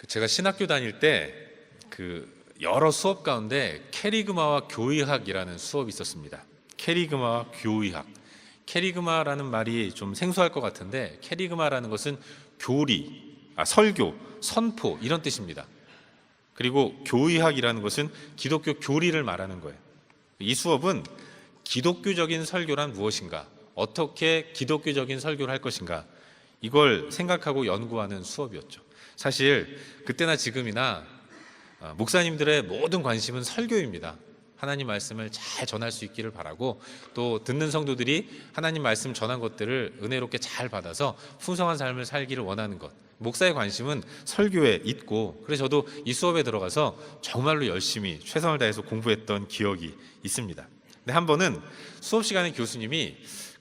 제가 신학교 다닐 때 여러 수업 가운데 캐리그마와 교의학이라는 수업이 있었습니다. 캐리그마와 교의학. 캐리그마라는 말이 좀 생소할 것 같은데 캐리그마라는 것은 설교, 선포 이런 뜻입니다. 그리고 교의학이라는 것은 기독교 교리를 말하는 거예요. 이 수업은 기독교적인 설교란 무엇인가, 어떻게 기독교적인 설교를 할 것인가, 이걸 생각하고 연구하는 수업이었죠. 사실 그때나 지금이나 목사님들의 모든 관심은 설교입니다. 하나님 말씀을 잘 전할 수 있기를 바라고, 또 듣는 성도들이 하나님 말씀 전한 것들을 은혜롭게 잘 받아서 풍성한 삶을 살기를 원하는 것, 목사의 관심은 설교에 있고, 그래서 저도 이 수업에 들어가서 정말로 열심히 최선을 다해서 공부했던 기억이 있습니다. 근데 한 번은 수업 시간에 교수님이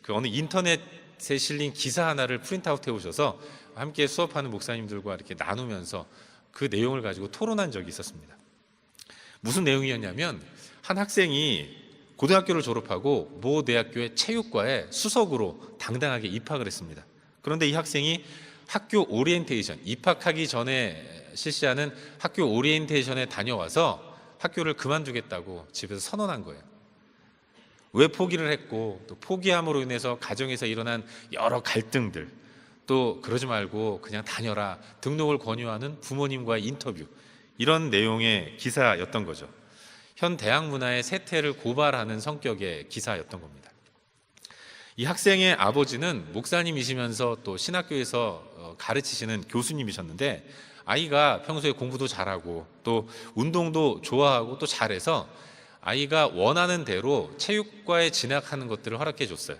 어느 인터넷에 실린 기사 하나를 프린트아웃 해오셔서 함께 수업하는 목사님들과 이렇게 나누면서 그 내용을 가지고 토론한 적이 있었습니다. 무슨 내용이었냐면, 한 학생이 고등학교를 졸업하고 모 대학교의 체육과에 수석으로 당당하게 입학을 했습니다. 그런데 이 학생이 학교 오리엔테이션, 입학하기 전에 실시하는 학교 오리엔테이션에 다녀와서 학교를 그만두겠다고 집에서 선언한 거예요. 왜 포기를 했고, 또 포기함으로 인해서 가정에서 일어난 여러 갈등들, 또 그러지 말고 그냥 다녀라, 등록을 권유하는 부모님과의 인터뷰, 이런 내용의 기사였던 거죠. 현 대학 문화의 쇠퇴를 고발하는 성격의 기사였던 겁니다. 이 학생의 아버지는 목사님이시면서 또 신학교에서 가르치시는 교수님이셨는데, 아이가 평소에 공부도 잘하고 또 운동도 좋아하고 또 잘해서 아이가 원하는 대로 체육과에 진학하는 것들을 허락해 줬어요.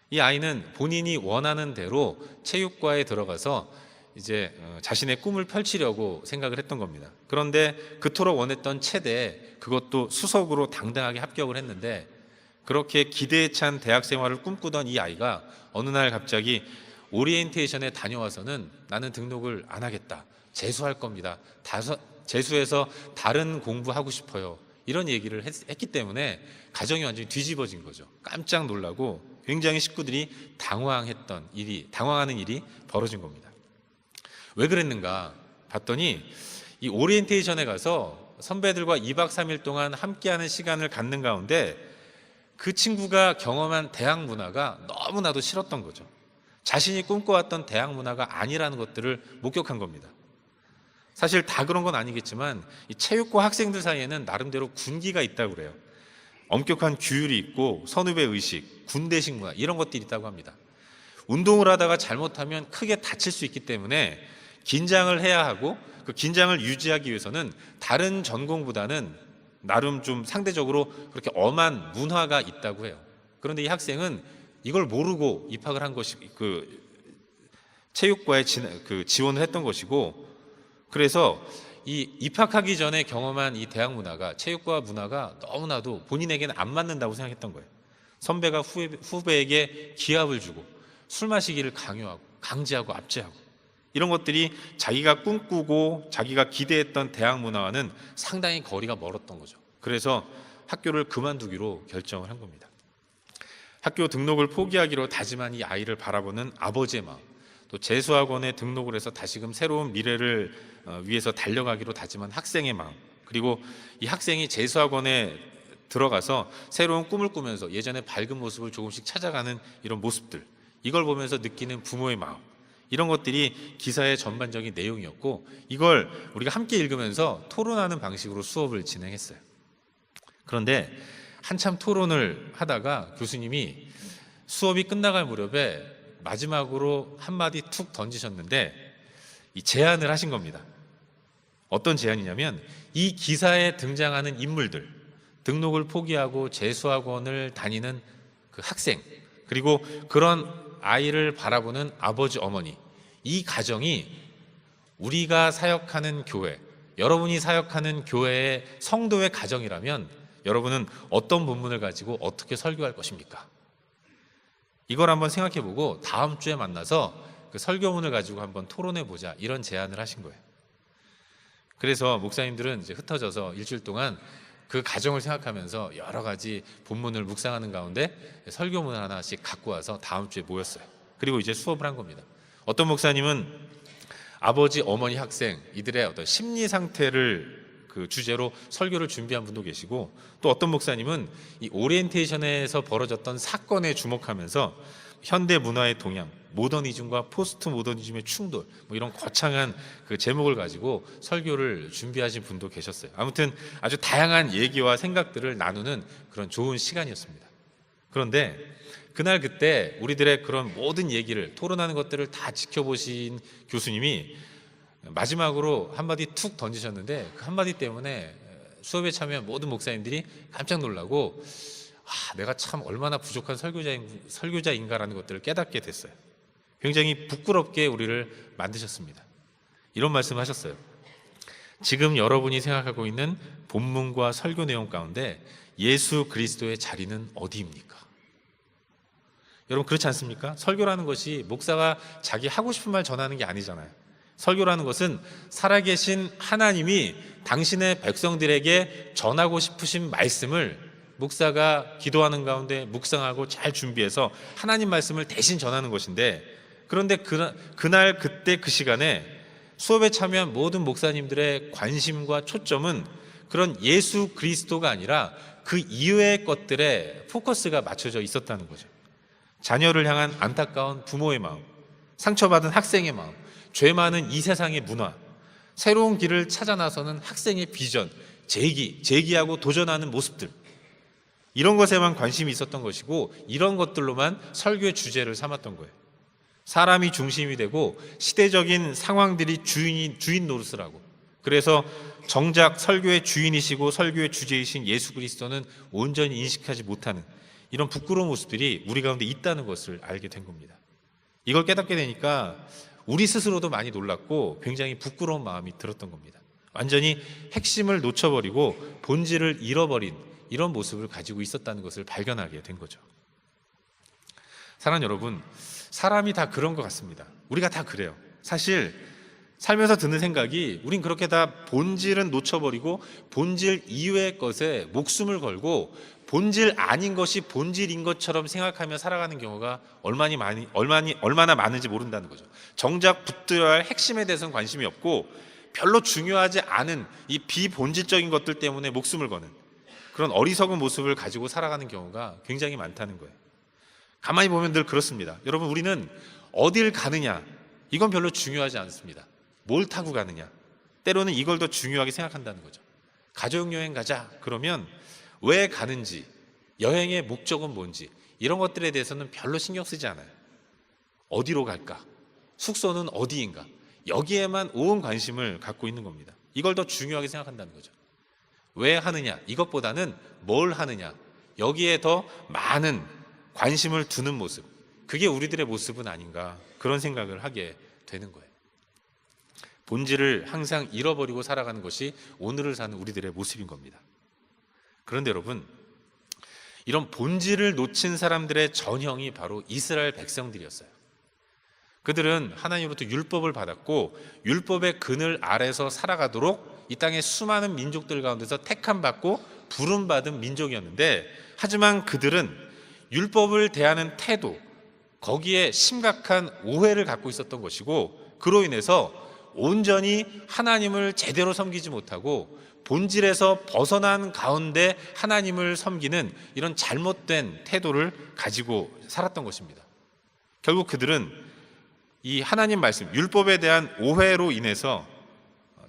이 아이는 본인이 원하는 대로 체육과에 들어가서 이제 자신의 꿈을 펼치려고 생각을 했던 겁니다. 그런데 그토록 원했던 체대에, 그것도 수석으로 당당하게 합격을 했는데, 그렇게 기대에 찬 대학 생활을 꿈꾸던 이 아이가 어느 날 갑자기 오리엔테이션에 다녀와서는 나는 등록을 안 하겠다, 재수할 겁니다, 재수해서 다른 공부하고 싶어요, 이런 얘기를 했기 때문에 가정이 완전히 뒤집어진 거죠. 깜짝 놀라고 굉장히 식구들이 당황하는 일이 벌어진 겁니다. 왜 그랬는가 봤더니, 이 오리엔테이션에 가서 선배들과 2박 3일 동안 함께하는 시간을 갖는 가운데 그 친구가 경험한 대학 문화가 너무나도 싫었던 거죠. 자신이 꿈꿔왔던 대학 문화가 아니라는 것들을 목격한 겁니다. 사실 다 그런 건 아니겠지만 이 체육과 학생들 사이에는 나름대로 군기가 있다고 그래요. 엄격한 규율이 있고 선후배 의식, 군대식 문화, 이런 것들이 있다고 합니다. 운동을 하다가 잘못하면 크게 다칠 수 있기 때문에 긴장을 해야 하고, 그 긴장을 유지하기 위해서는 다른 전공보다는 나름 좀 상대적으로 그렇게 엄한 문화가 있다고 해요. 그런데 이 학생은 이걸 모르고 입학을 한 것이, 체육과에 지원을 했던 것이고, 그래서 이 입학하기 전에 경험한 이 대학 문화가, 체육과 문화가 너무나도 본인에게는 안 맞는다고 생각했던 거예요. 선배가 후배에게 기합을 주고 술 마시기를 강제하고 압제하고, 이런 것들이 자기가 꿈꾸고 자기가 기대했던 대학 문화와는 상당히 거리가 멀었던 거죠. 그래서 학교를 그만두기로 결정을 한 겁니다. 학교 등록을 포기하기로 다짐한 이 아이를 바라보는 아버지의 마음, 또 재수학원에 등록을 해서 다시금 새로운 미래를 위해서 달려가기로 다짐한 학생의 마음, 그리고 이 학생이 재수학원에 들어가서 새로운 꿈을 꾸면서 예전의 밝은 모습을 조금씩 찾아가는 이런 모습들, 이걸 보면서 느끼는 부모의 마음, 이런 것들이 기사의 전반적인 내용이었고, 이걸 우리가 함께 읽으면서 토론하는 방식으로 수업을 진행했어요. 그런데 한참 토론을 하다가 교수님이 수업이 끝나갈 무렵에 마지막으로 한마디 툭 던지셨는데, 이 제안을 하신 겁니다. 어떤 제안이냐면, 이 기사에 등장하는 인물들, 등록을 포기하고 재수학원을 다니는 그 학생, 그리고 그런 아이를 바라보는 아버지, 어머니, 이 가정이 우리가 사역하는 교회, 여러분이 사역하는 교회의 성도의 가정이라면 여러분은 어떤 본문을 가지고 어떻게 설교할 것입니까? 이걸 한번 생각해보고 다음 주에 만나서 그 설교문을 가지고 한번 토론해보자, 이런 제안을 하신 거예요. 그래서 목사님들은 이제 흩어져서 일주일 동안 그 가정을 생각하면서 여러 가지 본문을 묵상하는 가운데 설교문을 하나씩 갖고 와서 다음 주에 모였어요. 그리고 이제 수업을 한 겁니다. 어떤 목사님은 아버지, 어머니, 학생 이들의 어떤 심리 상태를 그 주제로 설교를 준비한 분도 계시고, 또 어떤 목사님은 이 오리엔테이션에서 벌어졌던 사건에 주목하면서 현대 문화의 동향, 모더니즘과 포스트 모더니즘의 충돌, 뭐 이런 거창한 그 제목을 가지고 설교를 준비하신 분도 계셨어요. 아무튼 아주 다양한 얘기와 생각들을 나누는 그런 좋은 시간이었습니다. 그런데 그날 그때 우리들의 그런 모든 얘기를, 토론하는 것들을 다 지켜보신 교수님이 마지막으로 한마디 툭 던지셨는데, 그 한마디 때문에 수업에 참여한 모든 목사님들이 깜짝 놀라고 내가 참 얼마나 부족한 설교자인가라는 것들을 깨닫게 됐어요. 굉장히 부끄럽게 우리를 만드셨습니다. 이런 말씀을 하셨어요. 지금 여러분이 생각하고 있는 본문과 설교 내용 가운데 예수 그리스도의 자리는 어디입니까? 여러분, 그렇지 않습니까? 설교라는 것이 목사가 자기 하고 싶은 말 전하는 게 아니잖아요. 설교라는 것은 살아계신 하나님이 당신의 백성들에게 전하고 싶으신 말씀을 목사가 기도하는 가운데 묵상하고 잘 준비해서 하나님 말씀을 대신 전하는 것인데, 그런데 그날 그때 그 시간에 수업에 참여한 모든 목사님들의 관심과 초점은 그런 예수 그리스도가 아니라 그 이외의 것들에 포커스가 맞춰져 있었다는 거죠. 자녀를 향한 안타까운 부모의 마음, 상처받은 학생의 마음, 죄 많은 이 세상의 문화, 새로운 길을 찾아 나서는 학생의 비전, 제기하고 도전하는 모습들, 이런 것에만 관심이 있었던 것이고, 이런 것들로만 설교의 주제를 삼았던 거예요. 사람이 중심이 되고 시대적인 상황들이 주인 노릇을 하고, 그래서 정작 설교의 주인이시고 설교의 주제이신 예수 그리스도는 온전히 인식하지 못하는 이런 부끄러운 모습들이 우리 가운데 있다는 것을 알게 된 겁니다. 이걸 깨닫게 되니까 우리 스스로도 많이 놀랐고 굉장히 부끄러운 마음이 들었던 겁니다. 완전히 핵심을 놓쳐버리고 본질을 잃어버린 이런 모습을 가지고 있었다는 것을 발견하게 된 거죠. 사랑하는 여러분, 사람이 다 그런 것 같습니다. 우리가 다 그래요. 사실 살면서 드는 생각이, 우린 그렇게 다 본질은 놓쳐버리고 본질 이외의 것에 목숨을 걸고 본질 아닌 것이 본질인 것처럼 생각하며 살아가는 경우가 얼마나 많은지 모른다는 거죠. 정작 붙들어야 할 핵심에 대해서는 관심이 없고 별로 중요하지 않은 이 비본질적인 것들 때문에 목숨을 거는 그런 어리석은 모습을 가지고 살아가는 경우가 굉장히 많다는 거예요. 가만히 보면 늘 그렇습니다. 여러분, 우리는 어딜 가느냐, 이건 별로 중요하지 않습니다. 뭘 타고 가느냐, 때로는 이걸 더 중요하게 생각한다는 거죠. 가족여행 가자 그러면 왜 가는지, 여행의 목적은 뭔지, 이런 것들에 대해서는 별로 신경 쓰지 않아요. 어디로 갈까, 숙소는 어디인가, 여기에만 온 관심을 갖고 있는 겁니다. 이걸 더 중요하게 생각한다는 거죠. 왜 하느냐, 이것보다는 뭘 하느냐, 여기에 더 많은 관심을 두는 모습, 그게 우리들의 모습은 아닌가, 그런 생각을 하게 되는 거예요. 본질을 항상 잃어버리고 살아가는 것이 오늘을 사는 우리들의 모습인 겁니다. 그런데 여러분, 이런 본질을 놓친 사람들의 전형이 바로 이스라엘 백성들이었어요. 그들은 하나님으로부터 율법을 받았고 율법의 그늘 아래서 살아가도록 이 땅의 수많은 민족들 가운데서 택함받고 부름받은 민족이었는데, 하지만 그들은 율법을 대하는 태도, 거기에 심각한 오해를 갖고 있었던 것이고, 그로 인해서 온전히 하나님을 제대로 섬기지 못하고 본질에서 벗어난 가운데 하나님을 섬기는 이런 잘못된 태도를 가지고 살았던 것입니다. 결국 그들은 이 하나님 말씀, 율법에 대한 오해로 인해서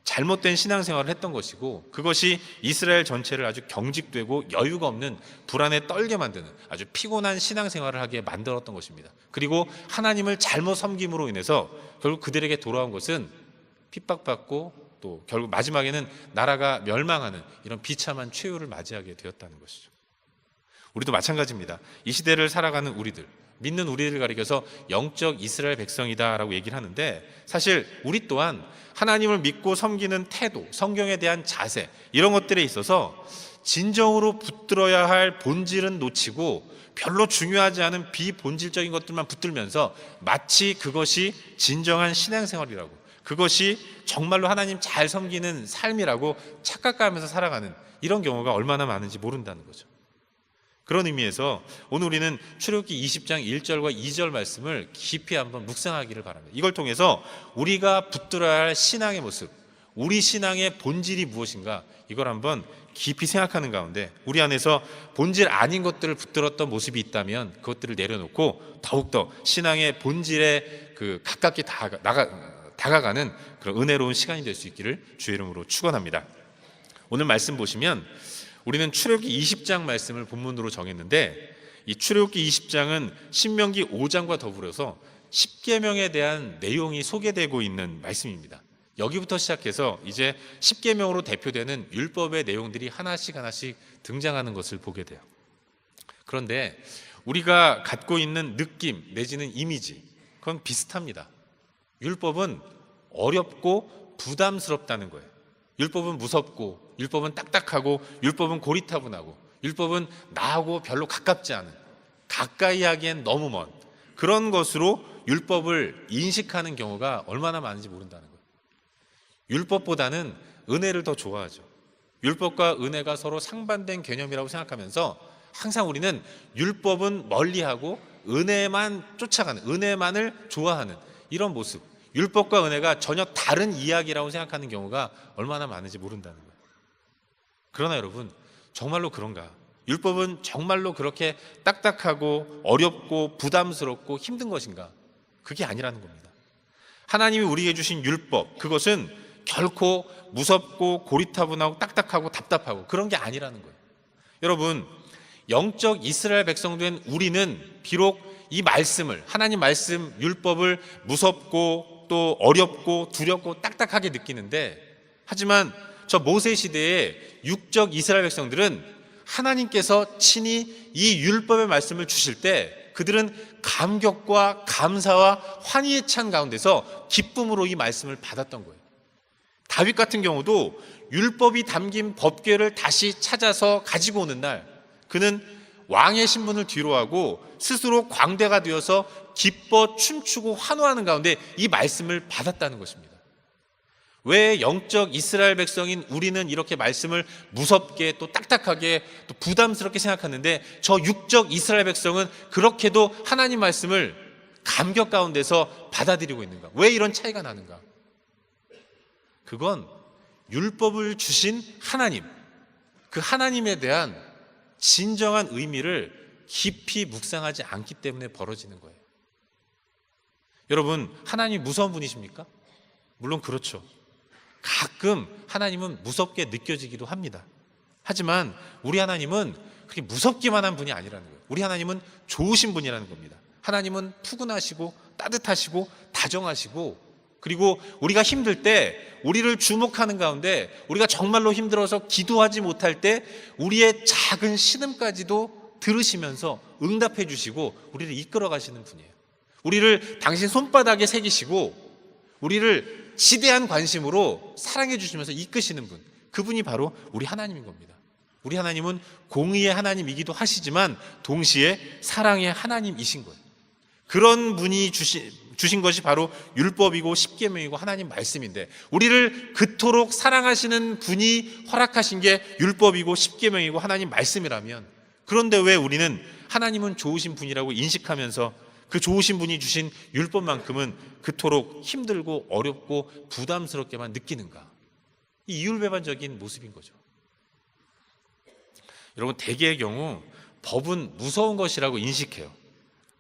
잘못된 신앙생활을 했던 것이고, 그것이 이스라엘 전체를 아주 경직되고 여유가 없는, 불안에 떨게 만드는 아주 피곤한 신앙생활을 하게 만들었던 것입니다. 그리고 하나님을 잘못 섬김으로 인해서 결국 그들에게 돌아온 것은 핍박받고 또 결국 마지막에는 나라가 멸망하는 이런 비참한 최후를 맞이하게 되었다는 것이죠. 우리도 마찬가지입니다. 이 시대를 살아가는 우리들, 믿는 우리를 가리켜서 영적 이스라엘 백성이다라고 얘기를 하는데, 사실 우리 또한 하나님을 믿고 섬기는 태도, 성경에 대한 자세, 이런 것들에 있어서 진정으로 붙들어야 할 본질은 놓치고 별로 중요하지 않은 비본질적인 것들만 붙들면서 마치 그것이 진정한 신앙생활이라고, 그것이 정말로 하나님 잘 섬기는 삶이라고 착각하면서 살아가는 이런 경우가 얼마나 많은지 모른다는 거죠. 그런 의미에서 오늘 우리는 출애굽기 20장 1절과 2절 말씀을 깊이 한번 묵상하기를 바랍니다. 이걸 통해서 우리가 붙들어야 할 신앙의 모습, 우리 신앙의 본질이 무엇인가, 이걸 한번 깊이 생각하는 가운데 우리 안에서 본질 아닌 것들을 붙들었던 모습이 있다면 그것들을 내려놓고 더욱더 신앙의 본질에 가깝게 다가가는 그런 은혜로운 시간이 될 수 있기를 주의 이름으로 축원합니다. 오늘 말씀 보시면 우리는 출애굽기 20장 말씀을 본문으로 정했는데, 이 출애굽기 20장은 신명기 5장과 더불어서 10계명에 대한 내용이 소개되고 있는 말씀입니다. 여기부터 시작해서 이제 10계명으로 대표되는 율법의 내용들이 하나씩 등장하는 것을 보게 돼요. 그런데 우리가 갖고 있는 느낌 내지는 이미지, 그건 비슷합니다. 율법은 어렵고 부담스럽다는 거예요. 율법은 무섭고, 율법은 딱딱하고, 율법은 고리타분하고, 율법은 나하고 별로 가깝지 않은, 가까이 하기엔 너무 먼 그런 것으로 율법을 인식하는 경우가 얼마나 많은지 모른다는 거예요. 율법보다는 은혜를 더 좋아하죠. 율법과 은혜가 서로 상반된 개념이라고 생각하면서 항상 우리는 율법은 멀리하고 은혜만 쫓아가는, 은혜만을 좋아하는 이런 모습, 율법과 은혜가 전혀 다른 이야기라고 생각하는 경우가 얼마나 많은지 모른다는 거예요. 그러나 여러분, 정말로 그런가? 율법은 정말로 그렇게 딱딱하고 어렵고 부담스럽고 힘든 것인가? 그게 아니라는 겁니다. 하나님이 우리에게 주신 율법, 그것은 결코 무섭고 고리타분하고 딱딱하고 답답하고 그런 게 아니라는 거예요. 여러분, 영적 이스라엘 백성 된 우리는 비록 이 말씀을, 하나님 말씀, 율법을 무섭고 또 어렵고 두렵고 딱딱하게 느끼는데, 하지만 저 모세 시대의 육적 이스라엘 백성들은 하나님께서 친히 이 율법의 말씀을 주실 때 그들은 감격과 감사와 환희에 찬 가운데서 기쁨으로 이 말씀을 받았던 거예요. 다윗 같은 경우도 율법이 담긴 법궤를 다시 찾아서 가지고 오는 날, 그는 왕의 신분을 뒤로하고 스스로 광대가 되어서 기뻐 춤추고 환호하는 가운데 이 말씀을 받았다는 것입니다. 왜 영적 이스라엘 백성인 우리는 이렇게 말씀을 무섭게 또 딱딱하게 또 부담스럽게 생각하는데, 저 육적 이스라엘 백성은 그렇게도 하나님 말씀을 감격 가운데서 받아들이고 있는가? 왜 이런 차이가 나는가? 그건 율법을 주신 하나님, 그 하나님에 대한 진정한 의미를 깊이 묵상하지 않기 때문에 벌어지는 거예요. 여러분, 하나님 무서운 분이십니까? 물론 그렇죠. 가끔 하나님은 무섭게 느껴지기도 합니다. 하지만 우리 하나님은 그렇게 무섭기만 한 분이 아니라는 거예요. 우리 하나님은 좋으신 분이라는 겁니다. 하나님은 푸근하시고 따뜻하시고 다정하시고, 그리고 우리가 힘들 때 우리를 주목하는 가운데, 우리가 정말로 힘들어서 기도하지 못할 때 우리의 작은 신음까지도 들으시면서 응답해 주시고 우리를 이끌어 가시는 분이에요. 우리를 당신 손바닥에 새기시고 우리를 지대한 관심으로 사랑해 주시면서 이끄시는 분, 그분이 바로 우리 하나님인 겁니다. 우리 하나님은 공의의 하나님이기도 하시지만 동시에 사랑의 하나님이신 거예요. 그런 분이 주신 것이 바로 율법이고 십계명이고 하나님 말씀인데, 우리를 그토록 사랑하시는 분이 허락하신 게 율법이고 십계명이고 하나님 말씀이라면, 그런데 왜 우리는 하나님은 좋으신 분이라고 인식하면서 그 좋으신 분이 주신 율법만큼은 그토록 힘들고 어렵고 부담스럽게만 느끼는가? 이 이율배반적인 모습인 거죠. 여러분, 대개의 경우 법은 무서운 것이라고 인식해요.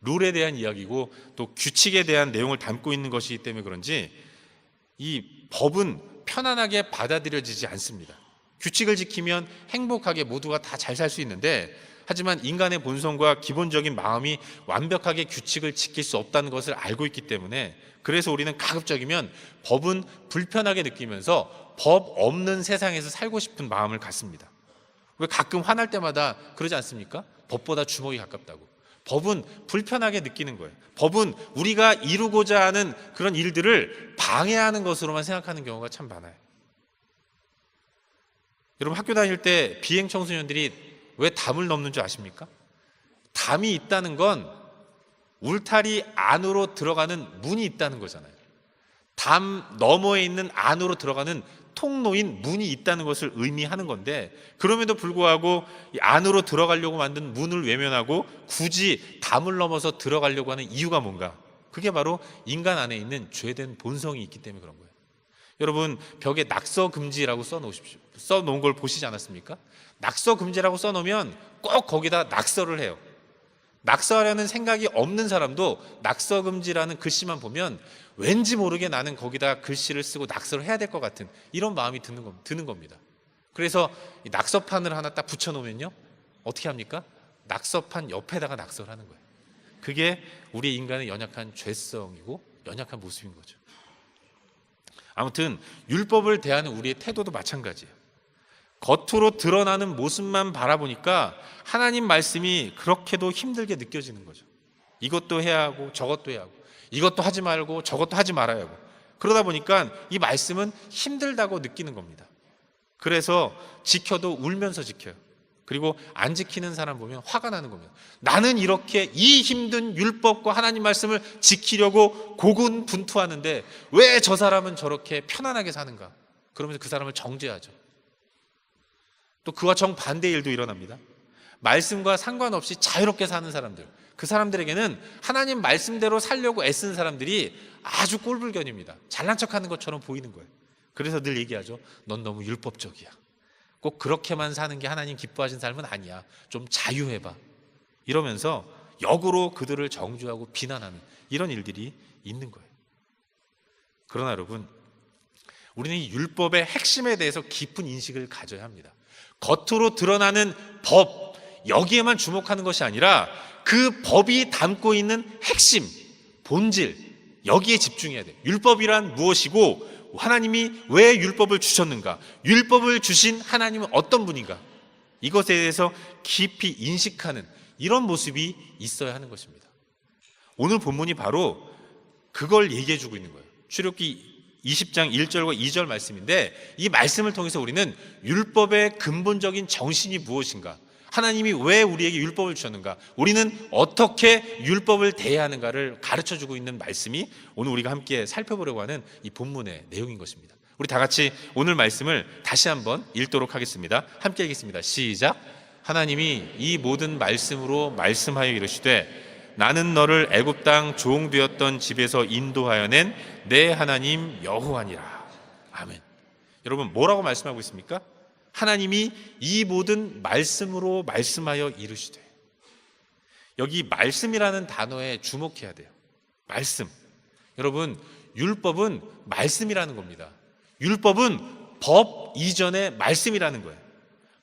룰에 대한 이야기고 또 규칙에 대한 내용을 담고 있는 것이기 때문에 그런지 이 법은 편안하게 받아들여지지 않습니다. 규칙을 지키면 행복하게 모두가 다 잘 살 수 있는데, 하지만 인간의 본성과 기본적인 마음이 완벽하게 규칙을 지킬 수 없다는 것을 알고 있기 때문에, 그래서 우리는 가급적이면 법은 불편하게 느끼면서 법 없는 세상에서 살고 싶은 마음을 갖습니다. 왜 가끔 화날 때마다 그러지 않습니까? 법보다 주먹이 가깝다고. 법은 불편하게 느끼는 거예요. 법은 우리가 이루고자 하는 그런 일들을 방해하는 것으로만 생각하는 경우가 참 많아요. 여러분, 학교 다닐 때 비행 청소년들이 왜 담을 넘는 줄 아십니까? 담이 있다는 건 울타리 안으로 들어가는 문이 있다는 거잖아요. 담 너머에 있는 안으로 들어가는 통로인 문이 있다는 것을 의미하는 건데, 그럼에도 불구하고 이 안으로 들어가려고 만든 문을 외면하고 굳이 담을 넘어서 들어가려고 하는 이유가 뭔가? 그게 바로 인간 안에 있는 죄된 본성이 있기 때문에 그런 거예요. 여러분, 벽에 낙서 금지라고 써놓으십시오. 써놓은 걸 보시지 않았습니까? 낙서 금지라고 써놓으면 꼭 거기다 낙서를 해요. 낙서하려는 생각이 없는 사람도 낙서 금지라는 글씨만 보면 왠지 모르게 나는 거기다 글씨를 쓰고 낙서를 해야 될 것 같은 이런 마음이 드는 겁니다. 그래서 이 낙서판을 하나 딱 붙여놓으면요, 어떻게 합니까? 낙서판 옆에다가 낙서를 하는 거예요. 그게 우리 인간의 연약한 죄성이고 연약한 모습인 거죠. 아무튼 율법을 대하는 우리의 태도도 마찬가지예요. 겉으로 드러나는 모습만 바라보니까 하나님 말씀이 그렇게도 힘들게 느껴지는 거죠. 이것도 해야 하고 저것도 해야 하고, 이것도 하지 말고 저것도 하지 말아야 하고, 그러다 보니까 이 말씀은 힘들다고 느끼는 겁니다. 그래서 지켜도 울면서 지켜요. 그리고 안 지키는 사람 보면 화가 나는 겁니다. 나는 이렇게 이 힘든 율법과 하나님 말씀을 지키려고 고군분투하는데 왜 저 사람은 저렇게 편안하게 사는가? 그러면서 그 사람을 정죄하죠. 또 그와 정반대의 일도 일어납니다. 말씀과 상관없이 자유롭게 사는 사람들, 그 사람들에게는 하나님 말씀대로 살려고 애쓰는 사람들이 아주 꼴불견입니다. 잘난 척하는 것처럼 보이는 거예요. 그래서 늘 얘기하죠. 넌 너무 율법적이야. 꼭 그렇게만 사는 게 하나님 기뻐하신 삶은 아니야. 좀 자유해봐. 이러면서 역으로 그들을 정죄하고 비난하는 이런 일들이 있는 거예요. 그러나 여러분, 우리는 이 율법의 핵심에 대해서 깊은 인식을 가져야 합니다. 겉으로 드러나는 법, 여기에만 주목하는 것이 아니라 그 법이 담고 있는 핵심, 본질, 여기에 집중해야 돼요. 율법이란 무엇이고 하나님이 왜 율법을 주셨는가? 율법을 주신 하나님은 어떤 분인가? 이것에 대해서 깊이 인식하는 이런 모습이 있어야 하는 것입니다. 오늘 본문이 바로 그걸 얘기해 주고 있는 거예요. 출애굽기 20장 1절과 2절 말씀인데, 이 말씀을 통해서 우리는 율법의 근본적인 정신이 무엇인가, 하나님이 왜 우리에게 율법을 주셨는가, 우리는 어떻게 율법을 대해야 하는가를 가르쳐주고 있는 말씀이 오늘 우리가 함께 살펴보려고 하는 이 본문의 내용인 것입니다. 우리 다 같이 오늘 말씀을 다시 한번 읽도록 하겠습니다. 함께 읽겠습니다. 시작. 하나님이 이 모든 말씀으로 말씀하여 이르시되 나는 너를 애굽 땅 종 되었던 집에서 인도하여 낸 내 하나님 여호와니라. 아멘. 여러분, 뭐라고 말씀하고 있습니까? 하나님이 이 모든 말씀으로 말씀하여 이르시되. 여기 말씀이라는 단어에 주목해야 돼요. 말씀. 여러분, 율법은 말씀이라는 겁니다. 율법은 법 이전의 말씀이라는 거예요.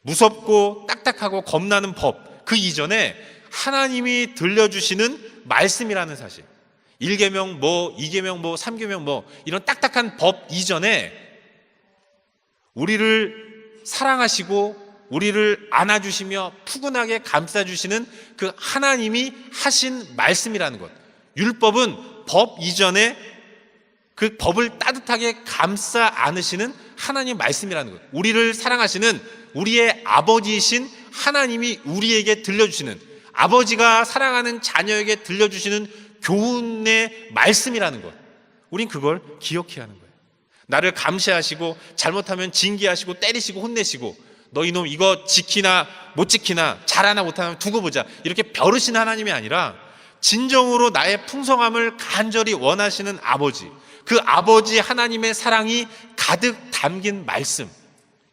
무섭고 딱딱하고 겁나는 법, 그 이전에 하나님이 들려주시는 말씀이라는 사실. 1계명 뭐, 2계명 뭐, 3계명 뭐, 이런 딱딱한 법 이전에 우리를 사랑하시고 우리를 안아주시며 푸근하게 감싸주시는 그 하나님이 하신 말씀이라는 것. 율법은 법 이전에 그 법을 따뜻하게 감싸 안으시는 하나님 말씀이라는 것. 우리를 사랑하시는 우리의 아버지이신 하나님이 우리에게 들려주시는, 아버지가 사랑하는 자녀에게 들려주시는 교훈의 말씀이라는 것. 우린 그걸 기억해야 하는 거예요. 나를 감시하시고 잘못하면 징계하시고 때리시고 혼내시고 너 이놈 이거 지키나 못 지키나 잘하나 못하나 두고 보자, 이렇게 벼르시는 하나님이 아니라 진정으로 나의 풍성함을 간절히 원하시는 아버지, 그 아버지 하나님의 사랑이 가득 담긴 말씀.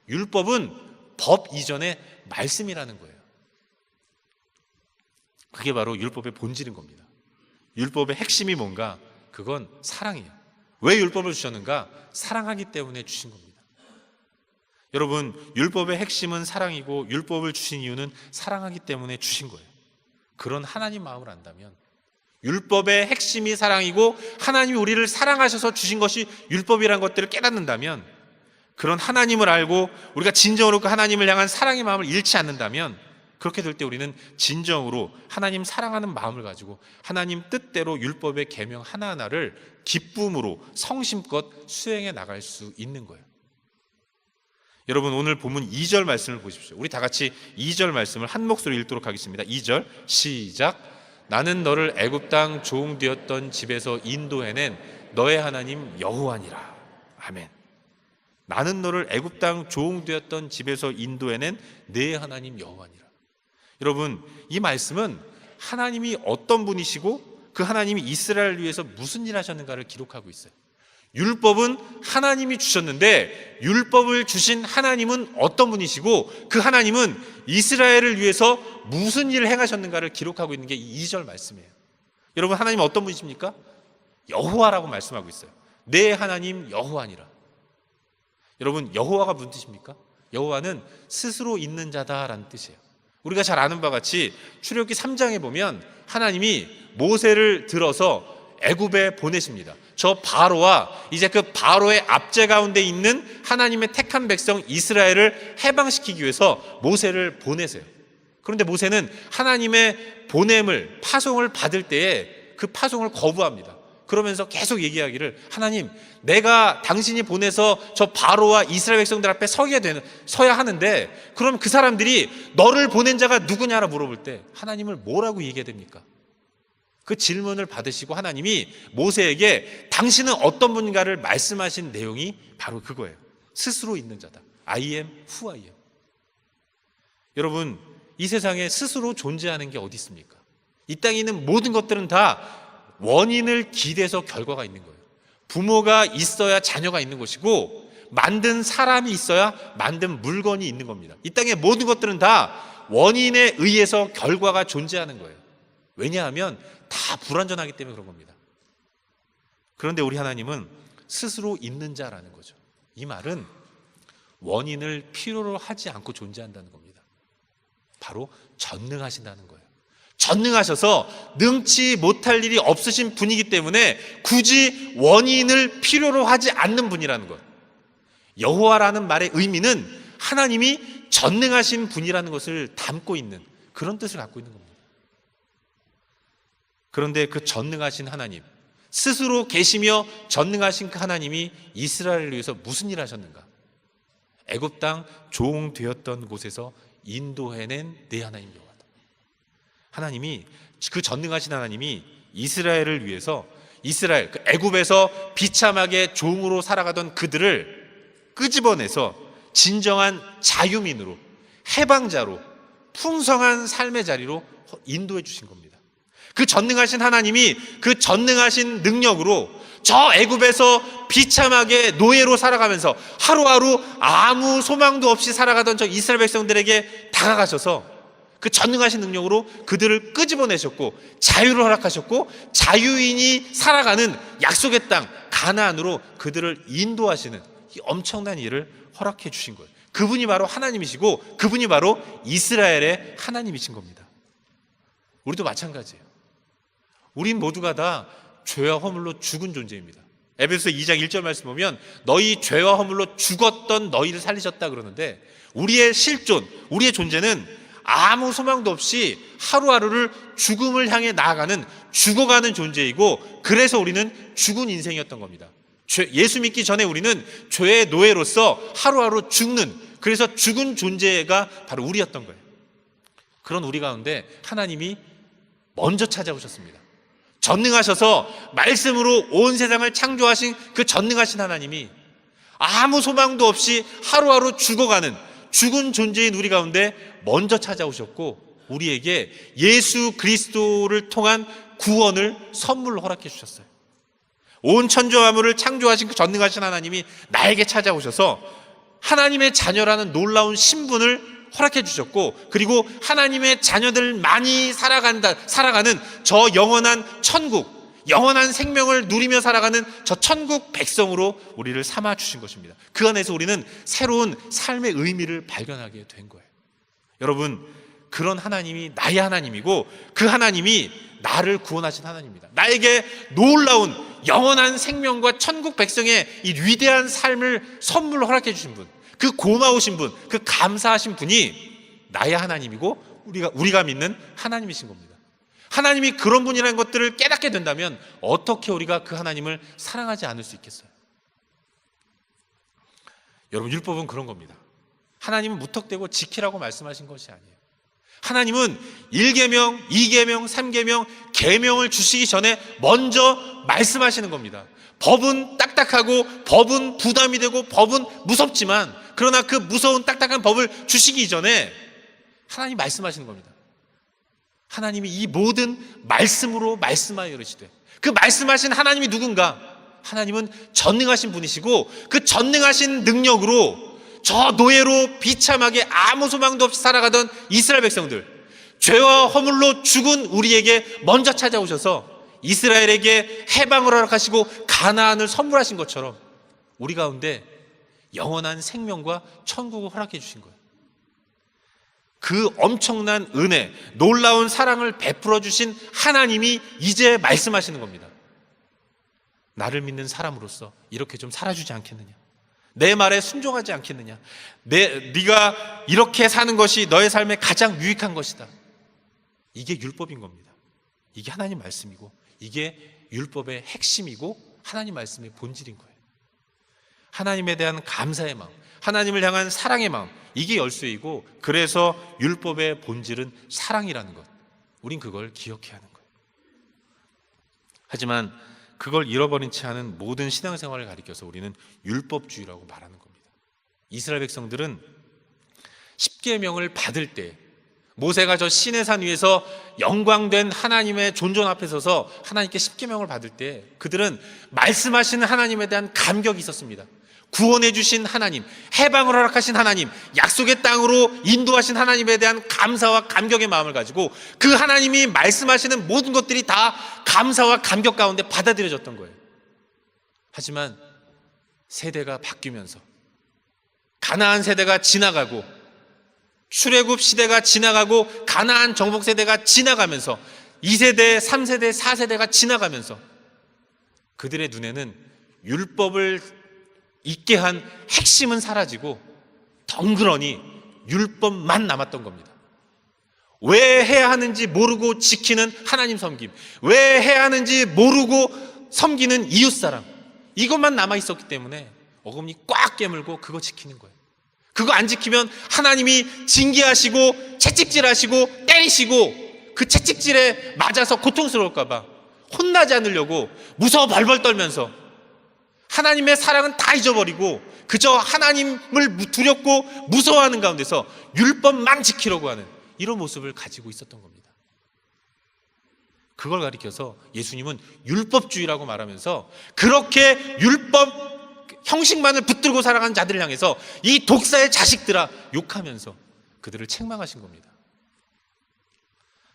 율법은 법 이전의 말씀이라는 거예요. 그게 바로 율법의 본질인 겁니다. 율법의 핵심이 뭔가? 그건 사랑이에요. 왜 율법을 주셨는가? 사랑하기 때문에 주신 겁니다. 여러분, 율법의 핵심은 사랑이고 율법을 주신 이유는 사랑하기 때문에 주신 거예요. 그런 하나님 마음을 안다면, 율법의 핵심이 사랑이고 하나님이 우리를 사랑하셔서 주신 것이 율법이라는 것들을 깨닫는다면, 그런 하나님을 알고 우리가 진정으로 그 하나님을 향한 사랑의 마음을 잃지 않는다면, 그렇게 될 때 우리는 진정으로 하나님 사랑하는 마음을 가지고 하나님 뜻대로 율법의 계명 하나하나를 기쁨으로 성심껏 수행해 나갈 수 있는 거예요. 여러분, 오늘 본문 2절 말씀을 보십시오. 우리 다 같이 2절 말씀을 한 목소리 읽도록 하겠습니다. 2절 시작. 나는 너를 애굽 땅 종 되었던 집에서 인도해낸 너의 하나님 여호와니라. 아멘. 나는 너를 애굽 땅 종되었던 집에서 인도해낸 내 하나님 여호와니라. 여러분, 이 말씀은 하나님이 어떤 분이시고 그 하나님이 이스라엘을 위해서 무슨 일 하셨는가를 기록하고 있어요. 율법은 하나님이 주셨는데 율법을 주신 하나님은 어떤 분이시고 그 하나님은 이스라엘을 위해서 무슨 일을 행하셨는가를 기록하고 있는 게 이 2절 말씀이에요. 여러분, 하나님은 어떤 분이십니까? 여호와라고 말씀하고 있어요. 내 하나님 여호와니라. 여러분, 여호와가 무슨 뜻입니까? 여호와는 스스로 있는 자다라는 뜻이에요. 우리가 잘 아는 바와 같이 출애굽기 3장에 보면 하나님이 모세를 들어서 애굽에 보내십니다. 저 바로와 이제 그 바로의 압제 가운데 있는 하나님의 택한 백성 이스라엘을 해방시키기 위해서 모세를 보내세요. 그런데 모세는 하나님의 보냄을, 파송을 받을 때에 그 파송을 거부합니다. 그러면서 계속 얘기하기를, 하나님, 내가 당신이 보내서 저 바로와 이스라엘 백성들 앞에 서야 하는데 그럼 그 사람들이 너를 보낸 자가 누구냐라 물어볼 때 하나님을 뭐라고 얘기해야 됩니까? 그 질문을 받으시고 하나님이 모세에게 당신은 어떤 분인가를 말씀하신 내용이 바로 그거예요. 스스로 있는 자다. I am who I am. 여러분, 이 세상에 스스로 존재하는 게 어디 있습니까? 이 땅에 있는 모든 것들은 다 원인을 기대서 결과가 있는 거예요. 부모가 있어야 자녀가 있는 것이고 만든 사람이 있어야 만든 물건이 있는 겁니다. 이 땅의 모든 것들은 다 원인에 의해서 결과가 존재하는 거예요. 왜냐하면 다 불완전하기 때문에 그런 겁니다. 그런데 우리 하나님은 스스로 있는 자라는 거죠. 이 말은 원인을 필요로 하지 않고 존재한다는 겁니다. 바로 전능하신다는 거예요. 전능하셔서 능치 못할 일이 없으신 분이기 때문에 굳이 원인을 필요로 하지 않는 분이라는 것. 여호와라는 말의 의미는 하나님이 전능하신 분이라는 것을 담고 있는 그런 뜻을 갖고 있는 겁니다. 그런데 그 전능하신 하나님, 스스로 계시며 전능하신 그 하나님이 이스라엘을 위해서 무슨 일을 하셨는가? 애굽 땅 종 되었던 곳에서 인도해낸 내 하나님 여호와다. 하나님이, 그 전능하신 하나님이 이스라엘을 위해서 이스라엘, 그 애굽에서 비참하게 종으로 살아가던 그들을 끄집어내서 진정한 자유민으로, 해방자로, 풍성한 삶의 자리로 인도해 주신 겁니다. 그 전능하신 하나님이 그 전능하신 능력으로 저 애굽에서 비참하게 노예로 살아가면서 하루하루 아무 소망도 없이 살아가던 저 이스라엘 백성들에게 다가가셔서 그 전능하신 능력으로 그들을 끄집어내셨고 자유를 허락하셨고 자유인이 살아가는 약속의 땅 가나안으로 그들을 인도하시는 이 엄청난 일을 허락해 주신 거예요. 그분이 바로 하나님이시고 그분이 바로 이스라엘의 하나님이신 겁니다. 우리도 마찬가지예요. 우린 모두가 다 죄와 허물로 죽은 존재입니다. 에베소서 2장 1절 말씀 보면 너희 죄와 허물로 죽었던 너희를 살리셨다 그러는데 우리의 실존, 우리의 존재는 아무 소망도 없이 하루하루를 죽음을 향해 나아가는 죽어가는 존재이고 그래서 우리는 죽은 인생이었던 겁니다. 예수 믿기 전에 우리는 죄의 노예로서 하루하루 죽는, 그래서 죽은 존재가 바로 우리였던 거예요. 그런 우리 가운데 하나님이 먼저 찾아오셨습니다. 전능하셔서 말씀으로 온 세상을 창조하신 그 전능하신 하나님이 아무 소망도 없이 하루하루 죽어가는 죽은 존재인 우리 가운데 먼저 찾아오셨고 우리에게 예수 그리스도를 통한 구원을 선물로 허락해 주셨어요. 온 천지와 만물을 창조하신 그 전능하신 하나님이 나에게 찾아오셔서 하나님의 자녀라는 놀라운 신분을 허락해 주셨고 그리고 하나님의 자녀들만이 살아가는 저 영원한 천국, 영원한 생명을 누리며 살아가는 저 천국 백성으로 우리를 삼아 주신 것입니다. 그 안에서 우리는 새로운 삶의 의미를 발견하게 된 거예요. 여러분, 그런 하나님이 나의 하나님이고 그 하나님이 나를 구원하신 하나님입니다. 나에게 놀라운 영원한 생명과 천국 백성의 이 위대한 삶을 선물로 허락해 주신 분, 그 고마우신 분, 그 감사하신 분이 나의 하나님이고 우리가 믿는 하나님이신 겁니다. 하나님이 그런 분이라는 것들을 깨닫게 된다면 어떻게 우리가 그 하나님을 사랑하지 않을 수 있겠어요? 여러분, 율법은 그런 겁니다. 하나님은 무턱대고 지키라고 말씀하신 것이 아니에요. 하나님은 1계명, 2계명, 3계명, 계명을 주시기 전에 먼저 말씀하시는 겁니다. 법은 딱딱하고 법은 부담이 되고 법은 무섭지만, 그러나 그 무서운 딱딱한 법을 주시기 이전에 하나님 말씀하시는 겁니다. 하나님이 이 모든 말씀으로 말씀하여 이르시되, 그 말씀하신 하나님이 누군가? 하나님은 전능하신 분이시고, 그 전능하신 능력으로 저 노예로 비참하게 아무 소망도 없이 살아가던 이스라엘 백성들, 죄와 허물로 죽은 우리에게 먼저 찾아오셔서 이스라엘에게 해방을 허락하시고 가나안을 선물하신 것처럼 우리 가운데 영원한 생명과 천국을 허락해 주신 거예요. 그 엄청난 은혜, 놀라운 사랑을 베풀어 주신 하나님이 이제 말씀하시는 겁니다. 나를 믿는 사람으로서 이렇게 좀 살아주지 않겠느냐? 내 말에 순종하지 않겠느냐? 네가 이렇게 사는 것이 너의 삶에 가장 유익한 것이다. 이게 율법인 겁니다. 이게 하나님 말씀이고, 이게 율법의 핵심이고 하나님 말씀의 본질인 거예요. 하나님에 대한 감사의 마음, 하나님을 향한 사랑의 마음, 이게 열쇠이고, 그래서 율법의 본질은 사랑이라는 것, 우린 그걸 기억해야 하는 거예요. 하지만 그걸 잃어버린 채 하는 모든 신앙생활을 가리켜서 우리는 율법주의라고 말하는 겁니다. 이스라엘 백성들은 십계명을 받을 때, 모세가 저 시내산 위에서 영광된 하나님의 존전 앞에 서서 하나님께 십계명을 받을 때 그들은 말씀하시는 하나님에 대한 감격이 있었습니다. 구원해 주신 하나님, 해방을 허락하신 하나님, 약속의 땅으로 인도하신 하나님에 대한 감사와 감격의 마음을 가지고 그 하나님이 말씀하시는 모든 것들이 다 감사와 감격 가운데 받아들여졌던 거예요. 하지만 세대가 바뀌면서 가나안 세대가 지나가고, 출애굽 시대가 지나가고, 가나안 정복 세대가 지나가면서 2세대, 3세대, 4세대가 지나가면서 그들의 눈에는 율법을 있게 한 핵심은 사라지고 덩그러니 율법만 남았던 겁니다. 왜 해야 하는지 모르고 지키는 하나님 섬김, 왜 해야 하는지 모르고 섬기는 이웃사랑, 이것만 남아있었기 때문에 어금니 꽉 깨물고 그거 지키는 거예요. 그거 안 지키면 하나님이 징계하시고 채찍질하시고 때리시고, 그 채찍질에 맞아서 고통스러울까 봐 혼나지 않으려고 무서워 벌벌 떨면서 하나님의 사랑은 다 잊어버리고 그저 하나님을 두렵고 무서워하는 가운데서 율법만 지키려고 하는 이런 모습을 가지고 있었던 겁니다. 그걸 가리켜서 예수님은 율법주의라고 말하면서 그렇게 율법 형식만을 붙들고 살아가는 자들을 향해서 이 독사의 자식들아 욕하면서 그들을 책망하신 겁니다.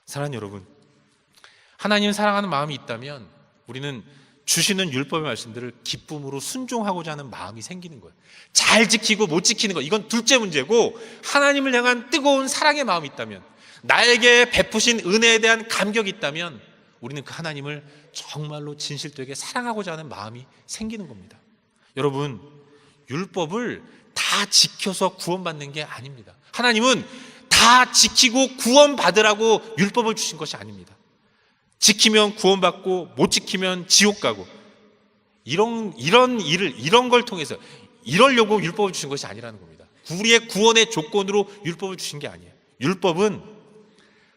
사랑하는 여러분, 하나님을 사랑하는 마음이 있다면 우리는 주시는 율법의 말씀들을 기쁨으로 순종하고자 하는 마음이 생기는 거예요. 잘 지키고 못 지키는 것, 이건 둘째 문제고, 하나님을 향한 뜨거운 사랑의 마음이 있다면, 나에게 베푸신 은혜에 대한 감격이 있다면 우리는 그 하나님을 정말로 진실되게 사랑하고자 하는 마음이 생기는 겁니다. 여러분, 율법을 다 지켜서 구원받는 게 아닙니다. 하나님은 다 지키고 구원받으라고 율법을 주신 것이 아닙니다. 지키면 구원받고 못 지키면 지옥 가고, 이런 걸 통해서 이러려고 율법을 주신 것이 아니라는 겁니다. 우리의 구원의 조건으로 율법을 주신 게 아니에요. 율법은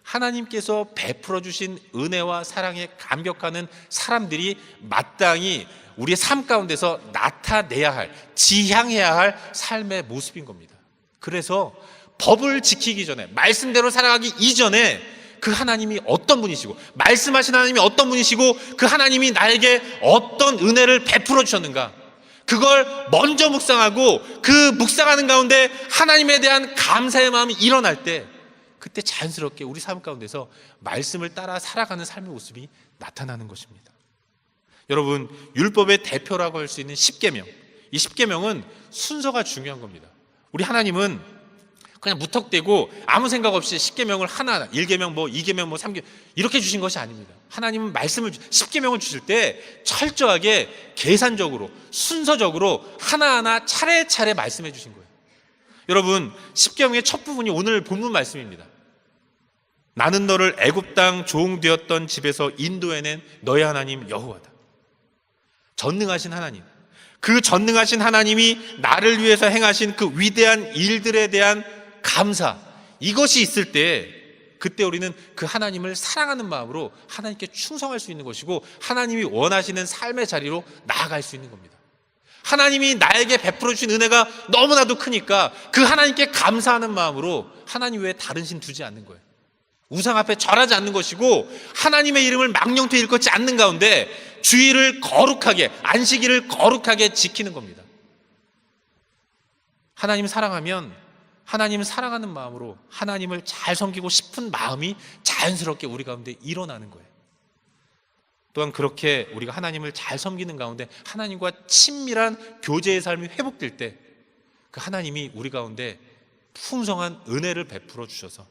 하나님께서 베풀어 주신 은혜와 사랑에 감격하는 사람들이 마땅히 우리의 삶 가운데서 나타내야 할, 지향해야 할 삶의 모습인 겁니다. 그래서 법을 지키기 전에, 말씀대로 살아가기 이전에 그 하나님이 어떤 분이시고, 말씀하신 하나님이 어떤 분이시고, 그 하나님이 나에게 어떤 은혜를 베풀어 주셨는가, 그걸 먼저 묵상하고 그 묵상하는 가운데 하나님에 대한 감사의 마음이 일어날 때, 그때 자연스럽게 우리 삶 가운데서 말씀을 따라 살아가는 삶의 모습이 나타나는 것입니다. 여러분, 율법의 대표라고 할 수 있는 십계명, 이 십계명은 순서가 중요한 겁니다. 우리 하나님은 그냥 무턱대고 아무 생각 없이 십계명을 하나하나, 1계명, 2계명, 3계명 이렇게 주신 것이 아닙니다. 하나님은 말씀을, 십계명을 주실 때 철저하게 계산적으로 순서적으로 하나하나 차례차례 말씀해 주신 거예요. 여러분, 십계명의 첫 부분이 오늘 본문 말씀입니다. 나는 너를 애굽 땅 종 되었던 집에서 인도해낸 너의 하나님 여호와다. 전능하신 하나님, 그 전능하신 하나님이 나를 위해서 행하신 그 위대한 일들에 대한 감사, 이것이 있을 때 그때 우리는 그 하나님을 사랑하는 마음으로 하나님께 충성할 수 있는 것이고 하나님이 원하시는 삶의 자리로 나아갈 수 있는 겁니다. 하나님이 나에게 베풀어 주신 은혜가 너무나도 크니까 그 하나님께 감사하는 마음으로 하나님 외에 다른 신 두지 않는 거예요. 우상 앞에 절하지 않는 것이고 하나님의 이름을 망령되이 일컫지 않는 가운데 주일을 거룩하게, 안식일을 거룩하게 지키는 겁니다. 하나님 사랑하면 하나님을 사랑하는 마음으로 하나님을 잘 섬기고 싶은 마음이 자연스럽게 우리 가운데 일어나는 거예요. 또한 그렇게 우리가 하나님을 잘 섬기는 가운데 하나님과 친밀한 교제의 삶이 회복될 때 그 하나님이 우리 가운데 풍성한 은혜를 베풀어 주셔서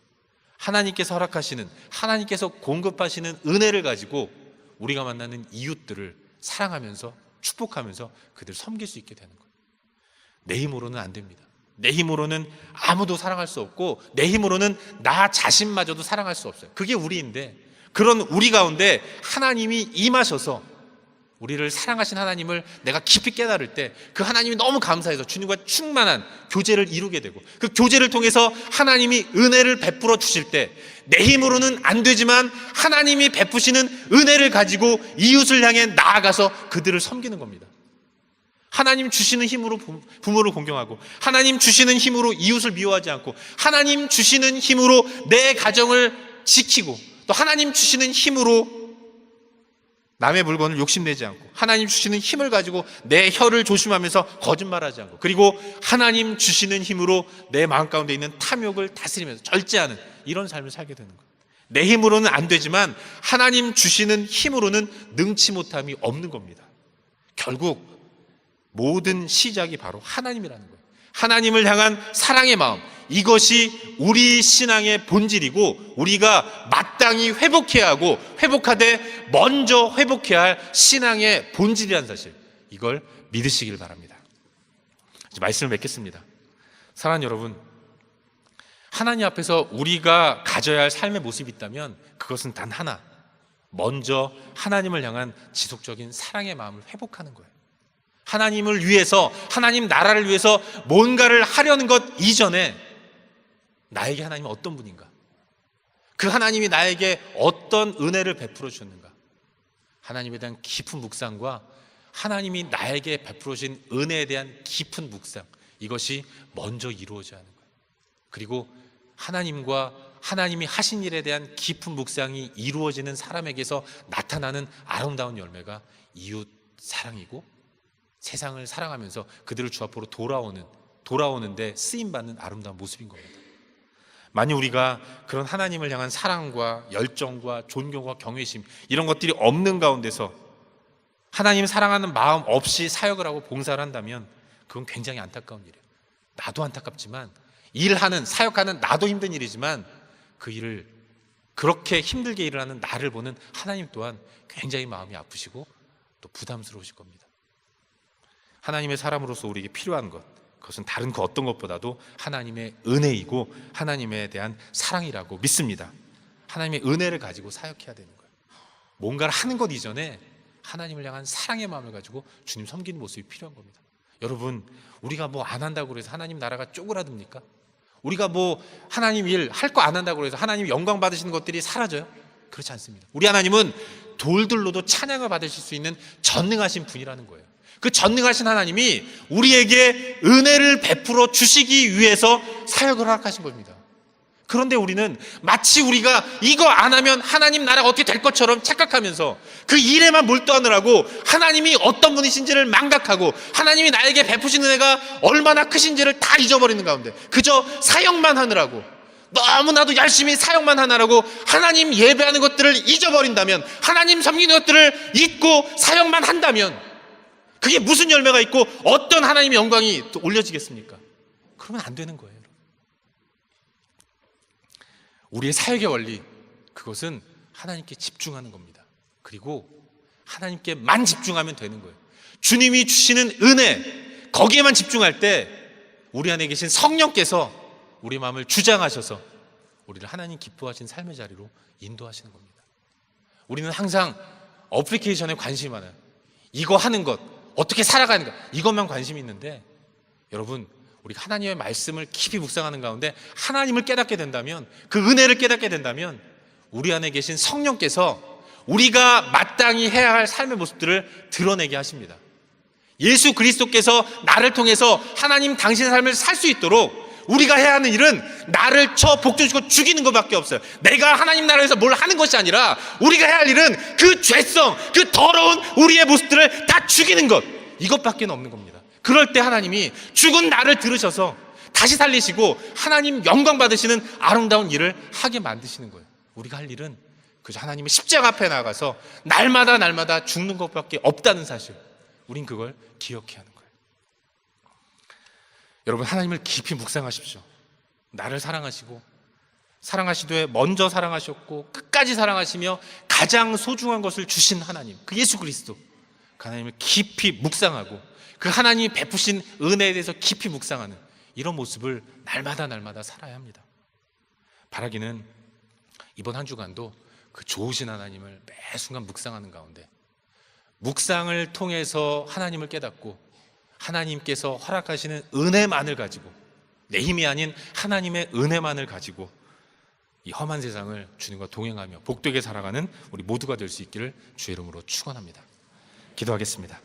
하나님께서 허락하시는, 하나님께서 공급하시는 은혜를 가지고 우리가 만나는 이웃들을 사랑하면서 축복하면서 그들을 섬길 수 있게 되는 거예요. 내 힘으로는 안 됩니다. 내 힘으로는 아무도 사랑할 수 없고 내 힘으로는 나 자신마저도 사랑할 수 없어요. 그게 우리인데 그런 우리 가운데 하나님이 임하셔서 우리를 사랑하신 하나님을 내가 깊이 깨달을 때 그 하나님이 너무 감사해서 주님과 충만한 교제를 이루게 되고 그 교제를 통해서 하나님이 은혜를 베풀어 주실 때 내 힘으로는 안 되지만 하나님이 베푸시는 은혜를 가지고 이웃을 향해 나아가서 그들을 섬기는 겁니다. 하나님 주시는 힘으로 부모를 공경하고 하나님 주시는 힘으로 이웃을 미워하지 않고 하나님 주시는 힘으로 내 가정을 지키고 또 하나님 주시는 힘으로 남의 물건을 욕심내지 않고 하나님 주시는 힘을 가지고 내 혀를 조심하면서 거짓말하지 않고 그리고 하나님 주시는 힘으로 내 마음 가운데 있는 탐욕을 다스리면서 절제하는 이런 삶을 살게 되는 거예요. 내 힘으로는 안 되지만 하나님 주시는 힘으로는 능치 못함이 없는 겁니다. 결국 모든 시작이 바로 하나님이라는 거예요. 하나님을 향한 사랑의 마음, 이것이 우리 신앙의 본질이고 우리가 마땅히 회복해야 하고 회복하되 먼저 회복해야 할 신앙의 본질이라는 사실, 이걸 믿으시길 바랍니다. 이제 말씀을 맺겠습니다. 사랑하는 여러분, 하나님 앞에서 우리가 가져야 할 삶의 모습이 있다면 그것은 단 하나, 먼저 하나님을 향한 지속적인 사랑의 마음을 회복하는 거예요. 하나님을 위해서, 하나님 나라를 위해서 뭔가를 하려는 것 이전에 나에게 하나님은 어떤 분인가? 그 하나님이 나에게 어떤 은혜를 베풀어 주셨는가? 하나님에 대한 깊은 묵상과 하나님이 나에게 베풀어 주신 은혜에 대한 깊은 묵상, 이것이 먼저 이루어져야 하는 거예요. 그리고 하나님과 하나님이 하신 일에 대한 깊은 묵상이 이루어지는 사람에게서 나타나는 아름다운 열매가 이웃 사랑이고 세상을 사랑하면서 그들을 주 앞으로 돌아오는데 쓰임받는 아름다운 모습인 겁니다. 만약 우리가 그런 하나님을 향한 사랑과 열정과 존경과 경외심 이런 것들이 없는 가운데서 하나님 사랑하는 마음 없이 사역을 하고 봉사를 한다면 그건 굉장히 안타까운 일이에요. 나도 안타깝지만 일하는, 사역하는 나도 힘든 일이지만 그 일을 그렇게 힘들게 일을 하는 나를 보는 하나님 또한 굉장히 마음이 아프시고 또 부담스러우실 겁니다. 하나님의 사람으로서 우리에게 필요한 것, 그것은 다른 그 어떤 것보다도 하나님의 은혜이고 하나님에 대한 사랑이라고 믿습니다. 하나님의 은혜를 가지고 사역해야 되는 거예요. 뭔가를 하는 것 이전에 하나님을 향한 사랑의 마음을 가지고 주님 섬기는 모습이 필요한 겁니다. 여러분, 우리가 뭐 안 한다고 해서 하나님 나라가 쪼그라듭니까? 우리가 뭐 하나님 일 할 거 안 한다고 해서 하나님 영광 받으시는 것들이 사라져요? 그렇지 않습니다. 우리 하나님은 돌들로도 찬양을 받으실 수 있는 전능하신 분이라는 거예요. 그 전능하신 하나님이 우리에게 은혜를 베풀어 주시기 위해서 사역을 허락하신 겁니다. 그런데 우리는 마치 우리가 이거 안 하면 하나님 나라가 어떻게 될 것처럼 착각하면서 그 일에만 몰두하느라고 하나님이 어떤 분이신지를 망각하고 하나님이 나에게 베푸신 은혜가 얼마나 크신지를 다 잊어버리는 가운데 그저 사역만 하느라고, 너무나도 열심히 사역만 하느라고 하나님 예배하는 것들을 잊어버린다면, 하나님 섬기는 것들을 잊고 사역만 한다면 그게 무슨 열매가 있고 어떤 하나님의 영광이 또 올려지겠습니까? 그러면 안 되는 거예요. 우리의 사역의 원리, 그것은 하나님께 집중하는 겁니다. 그리고 하나님께만 집중하면 되는 거예요. 주님이 주시는 은혜, 거기에만 집중할 때 우리 안에 계신 성령께서 우리 마음을 주장하셔서 우리를 하나님 기뻐하신 삶의 자리로 인도하시는 겁니다. 우리는 항상 어플리케이션에 관심이 많아요. 이거 하는 것, 어떻게 살아가는 것, 이것만 관심이 있는데 여러분, 우리가 하나님의 말씀을 깊이 묵상하는 가운데 하나님을 깨닫게 된다면, 그 은혜를 깨닫게 된다면 우리 안에 계신 성령께서 우리가 마땅히 해야 할 삶의 모습들을 드러내게 하십니다. 예수 그리스도께서 나를 통해서 하나님 당신의 삶을 살 수 있도록 우리가 해야 하는 일은 나를 쳐 복종시키고 죽이는 것밖에 없어요. 내가 하나님 나라에서 뭘 하는 것이 아니라 우리가 해야 할 일은 그 죄성, 그 더러운 우리의 모습들을 다 죽이는 것, 이것밖에 없는 겁니다. 그럴 때 하나님이 죽은 나를 들으셔서 다시 살리시고 하나님 영광 받으시는 아름다운 일을 하게 만드시는 거예요. 우리가 할 일은 그저 하나님의 십자가 앞에 나가서 날마다 죽는 것밖에 없다는 사실, 우린 그걸 기억해야 하는 거예요. 여러분, 하나님을 깊이 묵상하십시오. 나를 사랑하시고, 사랑하시되 먼저 사랑하셨고 끝까지 사랑하시며 가장 소중한 것을 주신 하나님, 그 예수 그리스도, 그 하나님을 깊이 묵상하고 그 하나님이 베푸신 은혜에 대해서 깊이 묵상하는 이런 모습을 날마다 살아야 합니다. 바라기는 이번 한 주간도 그 좋으신 하나님을 매 순간 묵상하는 가운데 묵상을 통해서 하나님을 깨닫고 하나님께서 허락하시는 은혜만을 가지고, 내 힘이 아닌 하나님의 은혜만을 가지고 이 험한 세상을 주님과 동행하며 복되게 살아가는 우리 모두가 될 수 있기를 주의 이름으로 축원합니다. 기도하겠습니다.